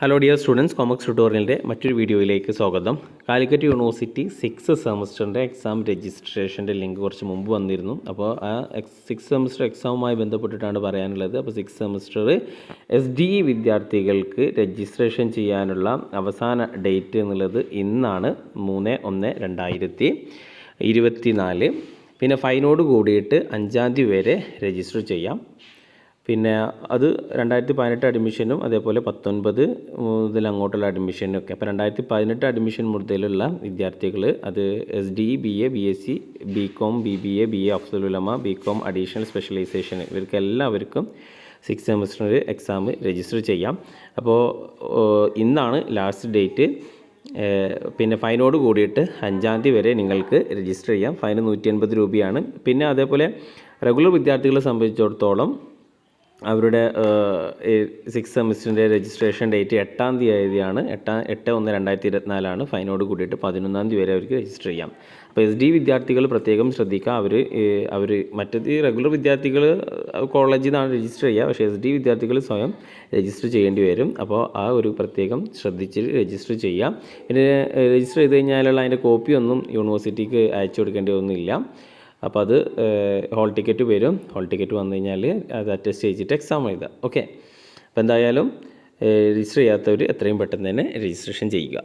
Hello dear students, കോമക്സ് ട്യൂട്ടോറിയലിൻ്റെ മറ്റൊരു വീഡിയോയിലേക്ക് സ്വാഗതം. കാലിക്കറ്റ് യൂണിവേഴ്സിറ്റി 6th സെമസ്റ്ററിൻ്റെ എക്സാം രജിസ്ട്രേഷൻ്റെ ലിങ്ക് കുറച്ച് മുമ്പ് വന്നിരുന്നു. അപ്പോൾ ആ 6th സെമസ്റ്റർ എക്സാമുമായി ബന്ധപ്പെട്ടിട്ടാണ് പറയാനുള്ളത്. അപ്പോൾ 6th സെമസ്റ്റർ SDE വിദ്യാർത്ഥികൾക്ക് രജിസ്ട്രേഷൻ ചെയ്യാനുള്ള അവസാന ഡേറ്റ് എന്നുള്ളത് ഇന്നാണ് 3/1/2024. പിന്നെ ഫൈനോട് കൂടിയിട്ട് 5-ാം തീയതി വരെ രജിസ്റ്റർ ചെയ്യാം. പിന്നെ അത് 2018 അഡ്മിഷനും അതേപോലെ 19 മുതൽ അങ്ങോട്ടുള്ള അഡ്മിഷനും ഒക്കെ. അപ്പോൾ 2018 അഡ്മിഷൻ മുതലുള്ള വിദ്യാർത്ഥികൾ അത് SDE, BA, BSc, BCom, BBA, BA Afzal Ulama, BCom additional specialisation ഇവർക്ക് എല്ലാവർക്കും 6th സെമസ്റ്റർ എക്സാം രജിസ്റ്റർ ചെയ്യാം. അപ്പോൾ ഇന്നാണ് ലാസ്റ്റ് ഡേറ്റ്. പിന്നെ ഫൈനോട് കൂടിയിട്ട് 5-ാം തീയതി വരെ നിങ്ങൾക്ക് രജിസ്റ്റർ ചെയ്യാം. ഫൈൻ 180 രൂപയാണ്. പിന്നെ അതേപോലെ റെഗുലർ വിദ്യാർത്ഥികളെ സംബന്ധിച്ചിടത്തോളം അവരുടെ 6th സെമസ്റ്ററിൻ്റെ രജിസ്ട്രേഷൻ ഡേറ്റ് 8-ാം തീയതിയാണ്. 8/1/2024 ഫൈനോട് കൂടിയിട്ട് 11-ാം തീയതി വരെ അവർക്ക് രജിസ്റ്റർ ചെയ്യാം. അപ്പോൾ SDE വിദ്യാർത്ഥികൾ പ്രത്യേകം ശ്രദ്ധിക്കുക. അവർ മറ്റേത് റെഗുലർ വിദ്യാർത്ഥികൾ കോളേജിൽ നിന്നാണ് രജിസ്റ്റർ ചെയ്യുക. പക്ഷേ SDE വിദ്യാർത്ഥികൾ സ്വയം രജിസ്റ്റർ ചെയ്യേണ്ടി വരും. അപ്പോൾ ആ ഒരു പ്രത്യേകം ശ്രദ്ധിച്ച് രജിസ്റ്റർ ചെയ്യാം. പിന്നെ രജിസ്റ്റർ ചെയ്ത് കഴിഞ്ഞാലുള്ള അതിൻ്റെ കോപ്പിയൊന്നും യൂണിവേഴ്സിറ്റിക്ക് അയച്ചു കൊടുക്കേണ്ടി ഒന്നുമില്ല. അപ്പോൾ അത് ഹോൾ ടിക്കറ്റ് വരും. ഹോൾ ടിക്കറ്റ് വന്നു കഴിഞ്ഞാൽ അത് അറ്റസ്റ്റ് ചെയ്തിട്ട് എക്സാം എഴുതാം. ഓക്കെ. അപ്പോൾ എന്തായാലും രജിസ്റ്റർ ചെയ്യാത്തവർ എത്രയും പെട്ടെന്ന് തന്നെ രജിസ്ട്രേഷൻ ചെയ്യുക.